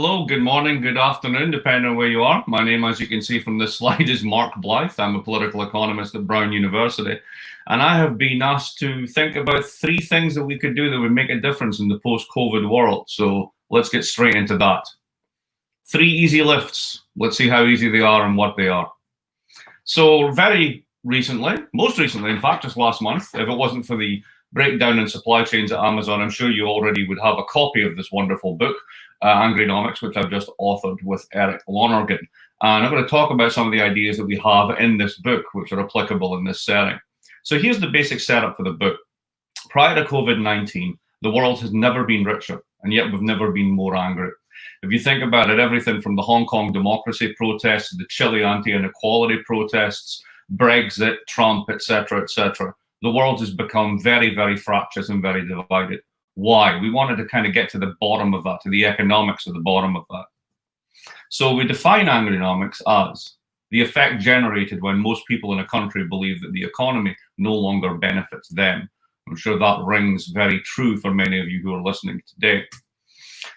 hello, good morning, good afternoon, depending on where you are. My name, as you can see from this slide, is Mark Blythe. I'm a political economist at Brown University, and I have been asked to think about three things that we could do that would make a difference in the post-COVID world. So let's get straight into that. Three easy lifts. Let's see how easy they are and what they are. So very recently, most recently, in fact, just last month, if it wasn't for the breakdown in supply chains at Amazon, I'm sure you already would have a copy of this wonderful book, Agronomy, which I've just authored with Eric Lonergan. And I'm going to talk about some of the ideas that we have in this book, which are applicable in this setting. So here's the basic setup for the book. Prior to COVID-19, the world has never been richer, and yet we've never been more angry. If you think about it, everything from the Hong Kong democracy protests, the Chile anti-inequality protests, Brexit, Trump, etc., the world has become very, very fractious and very divided. Why? We wanted to kind of get to the bottom of that, to the economics of the bottom of that. So we define agronomics as the effect generated when most people in a country believe that the economy no longer benefits them. I'm sure that rings very true for many of you who are listening today.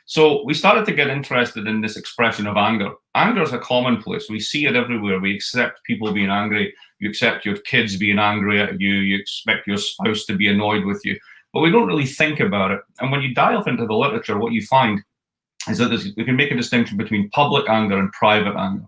So we started to get interested in this expression of anger. Anger is a commonplace. We see it everywhere. We accept people being angry. You accept your kids being angry at you. You expect your spouse to be annoyed with you. But we don't really think about it. And when you dive into the literature, what you find is that we can make a distinction between public anger and private anger.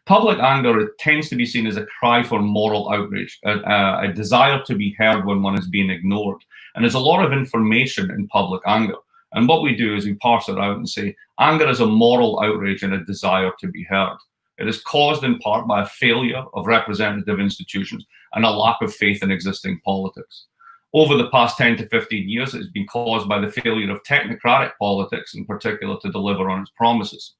Public anger tends to be seen as a cry for moral outrage, a desire to be heard when one is being ignored. And there's a lot of information in public anger. And what we do is we parse it out and say, anger is a moral outrage and a desire to be heard. It is caused in part by a failure of representative institutions and a lack of faith in existing politics. Over the past 10 to 15 years, it has been caused by the failure of technocratic politics, in particular, to deliver on its promises.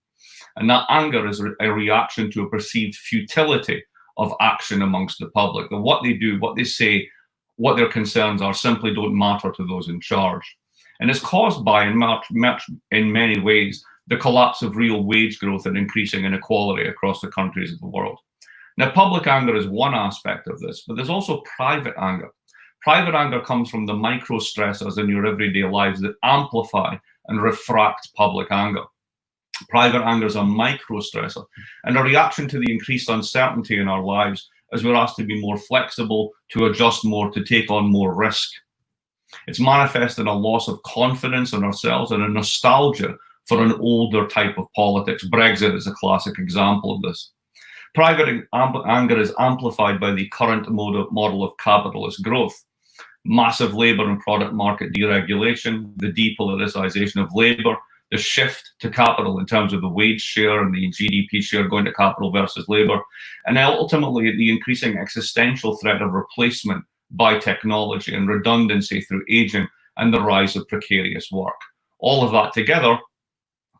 And that anger is a reaction to a perceived futility of action amongst the public. That what they do, what they say, what their concerns are simply don't matter to those in charge. And it's caused by, in many ways, the collapse of real wage growth and increasing inequality across the countries of the world. Now, public anger is one aspect of this, but there's also private anger. Private anger comes from the micro stressors in your everyday lives that amplify and refract public anger. Private anger is a micro stressor and a reaction to the increased uncertainty in our lives as we're asked to be more flexible, to adjust more, to take on more risk. It's manifest in a loss of confidence in ourselves and a nostalgia for an older type of politics. Brexit is a classic example of this. Private anger is amplified by the current model of capitalist growth. Massive labour and product market deregulation, the depoliticization of labour, the shift to capital in terms of the wage share and the GDP share going to capital versus labour, and ultimately the increasing existential threat of replacement by technology and redundancy through aging and the rise of precarious work. All of that together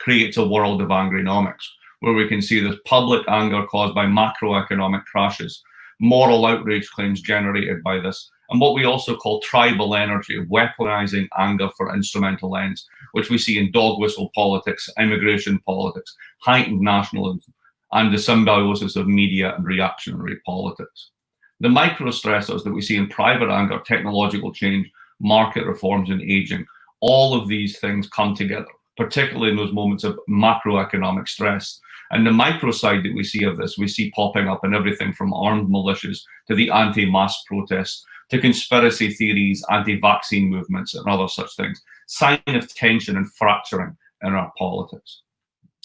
creates a world of agronomics, where we can see this public anger caused by macroeconomic crashes, moral outrage claims generated by this, and what we also call tribal energy, weaponizing anger for instrumental ends, which we see in dog whistle politics, immigration politics, heightened nationalism, and the symbiosis of media and reactionary politics. The micro stressors that we see in private anger, technological change, market reforms, and aging, all of these things come together, particularly in those moments of macroeconomic stress. And the micro side that we see of this, we see popping up in everything from armed militias to the anti-mask protests, to conspiracy theories, anti-vaccine movements, and other such things. Sign of tension and fracturing in our politics.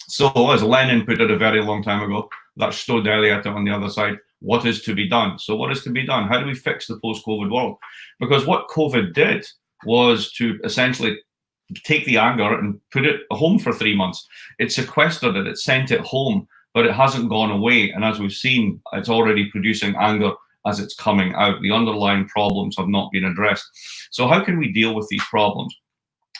So, as Lenin put it a very long time ago, that's Stod Elliott on the other side, what is to be done? So what is to be done? How do we fix the post-COVID world? Because what COVID did was to essentially take the anger and put it home for 3 months. It sequestered it, it sent it home, but it hasn't gone away. And as we've seen, it's already producing anger as it's coming out. The underlying problems have not been addressed. So how can we deal with these problems?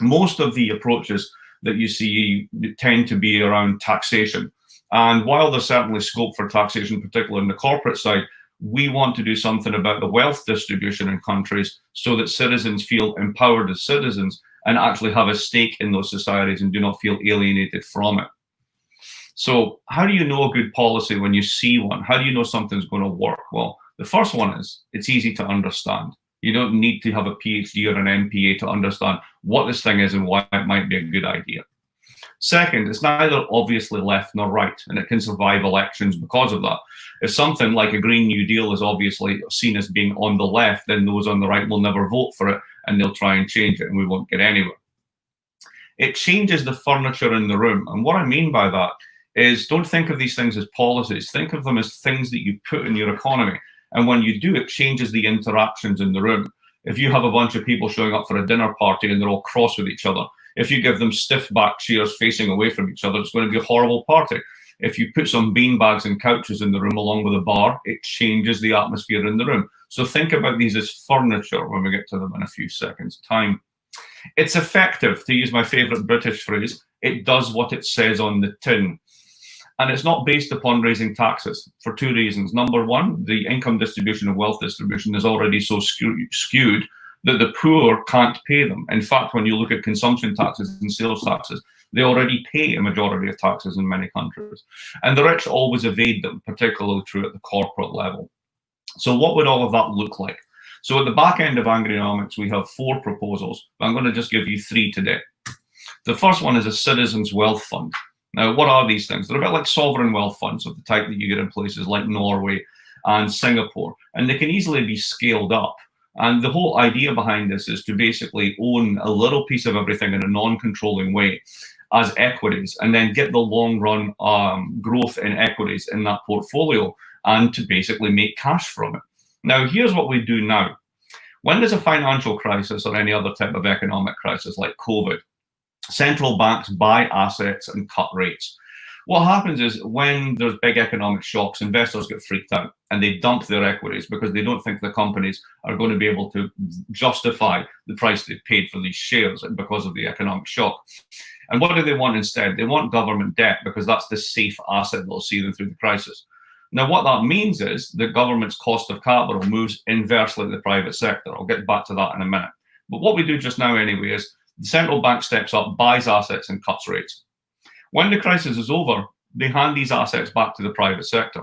Most of the approaches that you see tend to be around taxation. And while there's certainly scope for taxation, particularly in the corporate side, we want to do something about the wealth distribution in countries so that citizens feel empowered as citizens and actually have a stake in those societies and do not feel alienated from it. So how do you know a good policy when you see one? How do you know something's going to work? Well, the first one is it's easy to understand. You don't need to have a PhD or an MPA to understand what this thing is and why it might be a good idea. Second, it's neither obviously left nor right, and it can survive elections because of that. If something like a Green New Deal is obviously seen as being on the left, then those on the right will never vote for it, and they'll try and change it, and we won't get anywhere. It changes the furniture in the room. And what I mean by that is, don't think of these things as policies. Think of them as things that you put in your economy. And when you do, it changes the interactions in the room. If you have a bunch of people showing up for a dinner party and they're all cross with each other, if you give them stiff back chairs facing away from each other, it's going to be a horrible party. If you put some beanbags and couches in the room along with a bar, it changes the atmosphere in the room. So think about these as furniture when we get to them in a few seconds' time. It's effective, to use my favorite British phrase. It does what it says on the tin. And it's not based upon raising taxes for two reasons. Number one, the income distribution and wealth distribution is already so skewed that the poor can't pay them. In fact, when you look at consumption taxes and sales taxes, they already pay a majority of taxes in many countries. And the rich always evade them, particularly true at the corporate level. So what would all of that look like? So at the back end of Agronomics, we have 4 proposals, but I'm going to just give you 3 today. The first one is a citizens' wealth fund. Now, what are these things? They're a bit like sovereign wealth funds of the type that you get in places like Norway and Singapore, and they can easily be scaled up. And the whole idea behind this is to basically own a little piece of everything in a non-controlling way as equities, and then get the long-run growth in equities in that portfolio, and to basically make cash from it. Now, here's what we do now. When there's a financial crisis or any other type of economic crisis like COVID, central banks buy assets and cut rates. What happens is when there's big economic shocks, investors get freaked out and they dump their equities because they don't think the companies are going to be able to justify the price they paid for these shares because of the economic shock. And what do they want instead? They want government debt because that's the safe asset that'll see them through the crisis. Now, what that means is the government's cost of capital moves inversely to the private sector. I'll get back to that in a minute. But what we do just now anyway is the central bank steps up, buys assets and cuts rates. When the crisis is over, they hand these assets back to the private sector.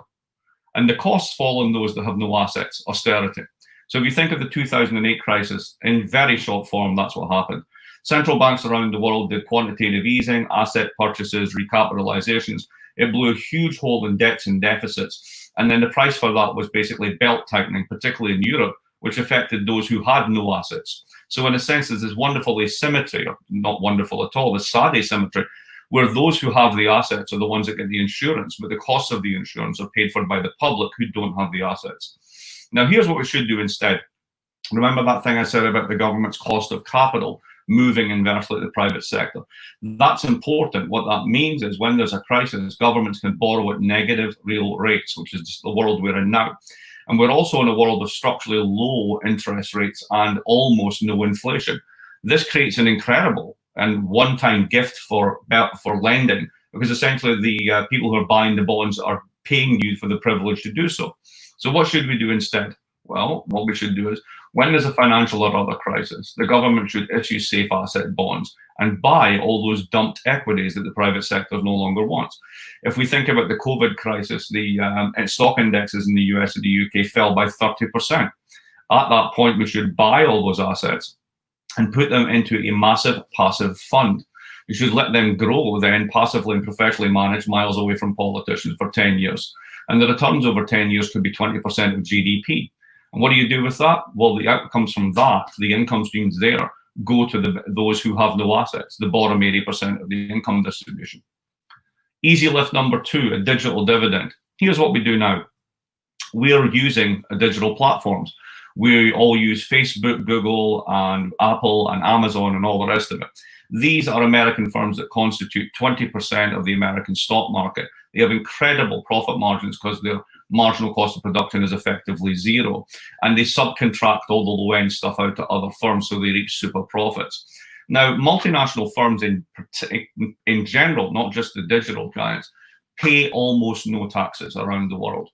And the costs fall on those that have no assets, austerity. So if you think of the 2008 crisis, in very short form, that's what happened. Central banks around the world did quantitative easing, asset purchases, recapitalizations. It blew a huge hole in debts and deficits. And then the price for that was basically belt tightening, particularly in Europe, which affected those who had no assets. So in a sense, there's this wonderful asymmetry, or not wonderful at all, this sad asymmetry, where those who have the assets are the ones that get the insurance, but the costs of the insurance are paid for by the public who don't have the assets. Now, here's what we should do instead. Remember that thing I said about the government's cost of capital moving inversely to the private sector? That's important. What that means is when there's a crisis, governments can borrow at negative real rates, which is just the world we're in now. And we're also in a world of structurally low interest rates and almost no inflation. This creates an incredible and one-time gift for lending, because essentially the people who are buying the bonds are paying you for the privilege to do so. So what should we do instead? Well, what we should do is, when there's a financial or other crisis, the government should issue safe asset bonds and buy all those dumped equities that the private sector no longer wants. If we think about the COVID crisis, the stock indexes in the US and the UK fell by 30%. At that point, we should buy all those assets and put them into a massive passive fund. You should let them grow then passively and professionally managed miles away from politicians for 10 years. And the returns over 10 years could be 20% of GDP. And what do you do with that? Well, the outcomes from that, the income streams there, go to those who have no assets, the bottom 80% of the income distribution. Easy lift number 2, a digital dividend. Here's what we do now. We are using digital platforms. We all use Facebook, Google, and Apple, and Amazon, and all the rest of it. These are American firms that constitute 20% of the American stock market. They have incredible profit margins because their marginal cost of production is effectively zero. And they subcontract all the low-end stuff out to other firms, so they reach super profits. Now, multinational firms in general, not just the digital giants, pay almost no taxes around the world.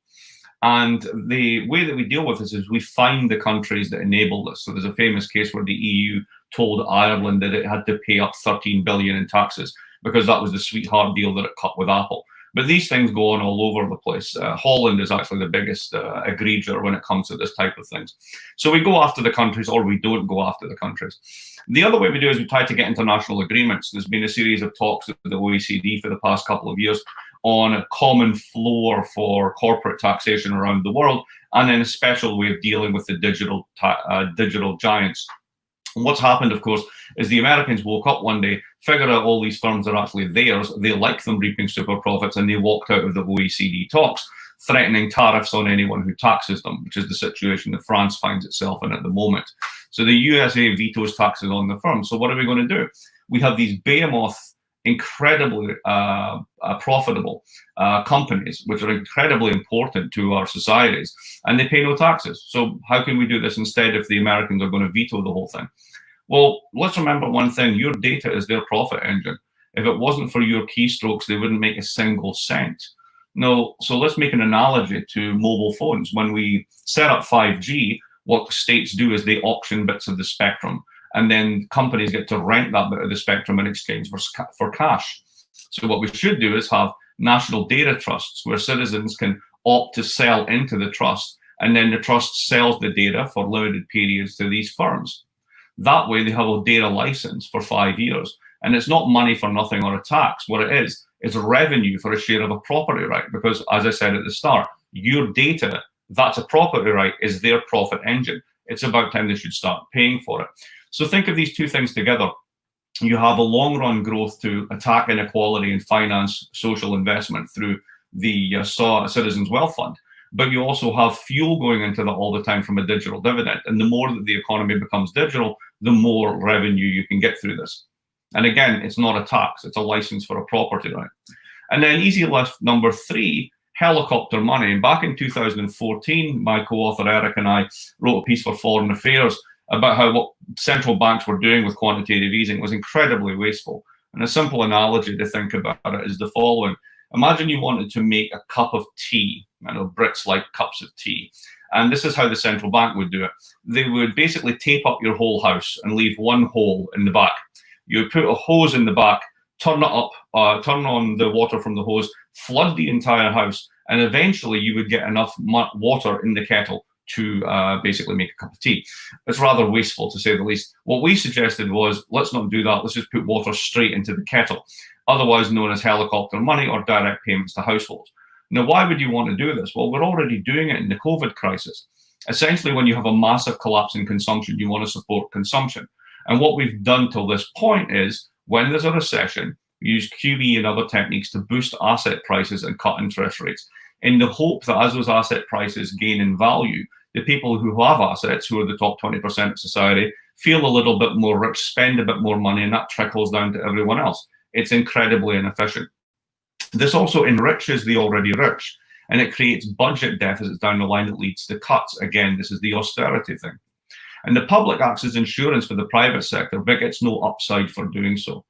And the way that we deal with this is we find the countries that enable this. So there's a famous case where the EU told Ireland that it had to pay up 13 billion in taxes because that was the sweetheart deal that it cut with Apple. But these things go on all over the place. Holland is actually the biggest egregior when it comes to this type of things. So we go after the countries, or we don't go after the countries. The other way we do is we try to get international agreements. There's been a series of talks with the OECD for the past couple of years on a common floor for corporate taxation around the world, and then a special way of dealing with the digital giants. And what's happened, of course, is the Americans woke up one day, figured out all these firms are actually theirs, they like them reaping super profits, and they walked out of the OECD talks, threatening tariffs on anyone who taxes them, which is the situation that France finds itself in at the moment. So the USA vetoes taxes on the firms. So what are we going to do? We have these behemoth, incredibly profitable companies, which are incredibly important to our societies, and they pay no taxes. So how can we do this instead if the Americans are going to veto the whole thing? Well, let's remember one thing. Your data is their profit engine. If it wasn't for your keystrokes, they wouldn't make a single cent. No, so let's make an analogy to mobile phones. When we set up 5G, what states do is they auction bits of the spectrum, and then companies get to rent that bit of the spectrum in exchange for cash. So what we should do is have national data trusts where citizens can opt to sell into the trust, and then the trust sells the data for limited periods to these firms. That way they have a data license for 5 years, and it's not money for nothing or a tax. What it is a revenue for a share of a property right, because as I said at the start, your data, that's a property right, is their profit engine. It's about time they should start paying for it. So think of these two things together. You have a long run growth to attack inequality and finance social investment through the Citizens Wealth Fund. But you also have fuel going into that all the time from a digital dividend. And the more that the economy becomes digital, the more revenue you can get through this. And again, it's not a tax, it's a license for a property right. And then easy lift number 3, helicopter money. And back in 2014, my co-author Eric and I wrote a piece for Foreign Affairs about how what central banks were doing with quantitative easing was incredibly wasteful. And a simple analogy to think about it is the following. Imagine you wanted to make a cup of tea. I know Brits like cups of tea. And this is how the central bank would do it. They would basically tape up your whole house and leave one hole in the back. You would put a hose in the back, turn it up, turn on the water from the hose, flood the entire house, and eventually you would get enough water in the kettle to basically make a cup of tea. It's rather wasteful, to say the least. What we suggested was, let's not do that. Let's just put water straight into the kettle, otherwise known as helicopter money or direct payments to households. Now, why would you want to do this? Well, we're already doing it in the COVID crisis. Essentially, when you have a massive collapse in consumption, you want to support consumption. And what we've done till this point is, when there's a recession, we use QE and other techniques to boost asset prices and cut interest rates, in the hope that as those asset prices gain in value, the people who have assets, who are the top 20% of society, feel a little bit more rich, spend a bit more money, and that trickles down to everyone else. It's incredibly inefficient. This also enriches the already rich, and it creates budget deficits down the line that leads to cuts. Again, this is the austerity thing. And the public acts as insurance for the private sector, but gets no upside for doing so.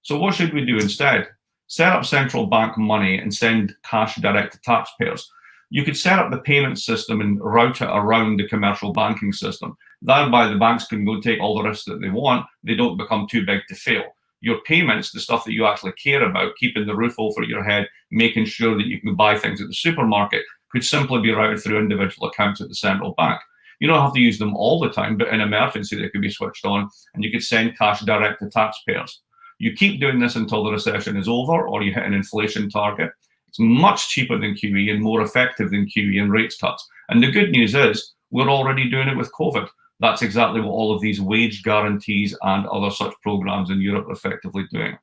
So what should we do instead? Set up central bank money and send cash direct to taxpayers. You could set up the payment system and route it around the commercial banking system. Thereby, the banks can go take all the risks that they want. They don't become too big to fail. Your payments, the stuff that you actually care about, keeping the roof over your head, making sure that you can buy things at the supermarket, could simply be routed through individual accounts at the central bank. You don't have to use them all the time, but in emergency, they could be switched on, and you could send cash direct to taxpayers. You keep doing this until the recession is over or you hit an inflation target. It's much cheaper than QE and more effective than QE and rates cuts. And the good news is we're already doing it with COVID. That's exactly what all of these wage guarantees and other such programs in Europe are effectively doing.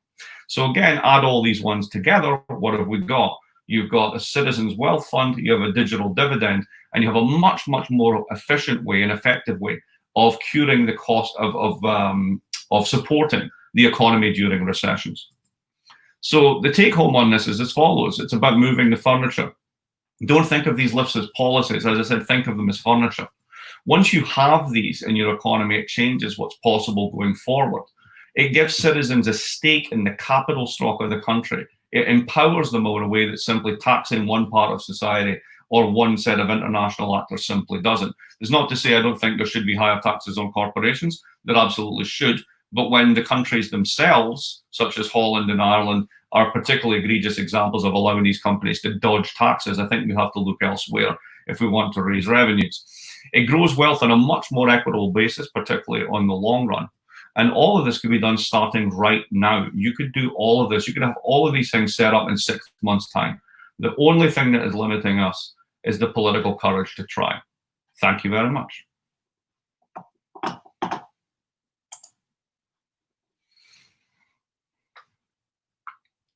So again, add all these ones together, what have we got? You've got a Citizens Wealth Fund, you have a digital dividend, and you have a much, much more efficient way and effective way of curing the cost of supporting the economy during recessions. So the take home on this is as follows. It's about moving the furniture. Don't think of these lifts as policies. As I said, think of them as furniture. Once you have these in your economy, it changes what's possible going forward. It gives citizens a stake in the capital stock of the country. It empowers them in a way that simply taxing one part of society or one set of international actors simply doesn't. It's not to say I don't think there should be higher taxes on corporations. There absolutely should. But when the countries themselves, such as Holland and Ireland, are particularly egregious examples of allowing these companies to dodge taxes. I think we have to look elsewhere if we want to raise revenues. It grows wealth on a much more equitable basis, particularly on the long run. And all of this could be done starting right now. You could do all of this. You could have all of these things set up in 6 months' time. The only thing that is limiting us is the political courage to try. Thank you very much.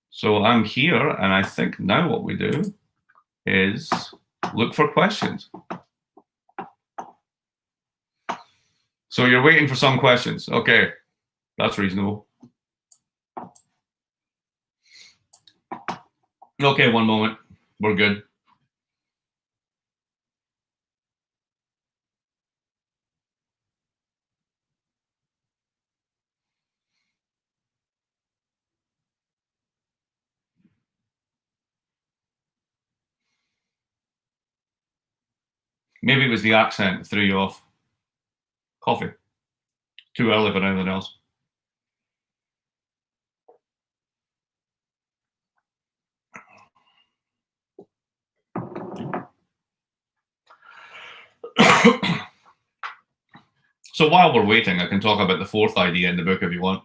So I'm here, and I think now what we do is look for questions. So you're waiting for some questions. Okay, that's reasonable. Okay, one moment. We're good. Maybe it was the accent that threw you off. Coffee. Too early for anything else. So while we're waiting, I can talk about the fourth idea in the book if you want,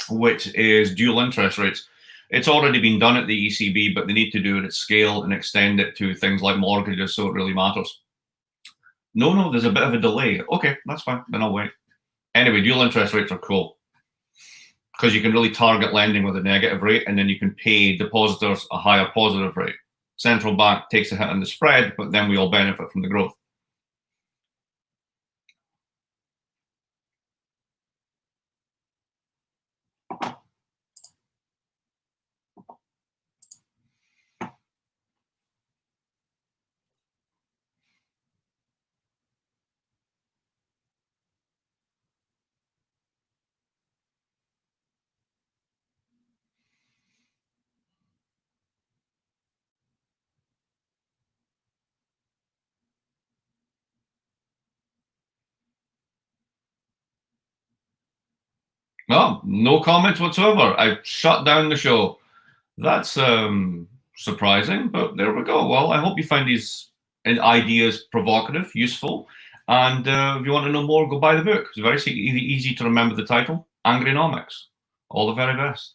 which is dual interest rates. It's already been done at the ECB, but they need to do it at scale and extend it to things like mortgages, so it really matters. No, there's a bit of a delay. Okay, that's fine, then I'll wait. Anyway, dual interest rates are cool because you can really target lending with a negative rate, and then you can pay depositors a higher positive rate. Central bank takes a hit on the spread, but then we all benefit from the growth. Oh, no comments whatsoever. I shut down the show. That's surprising, but there we go. Well, I hope you find these ideas provocative, useful. And if you want to know more, go buy the book. It's very easy to remember the title, Agronomics. All the very best.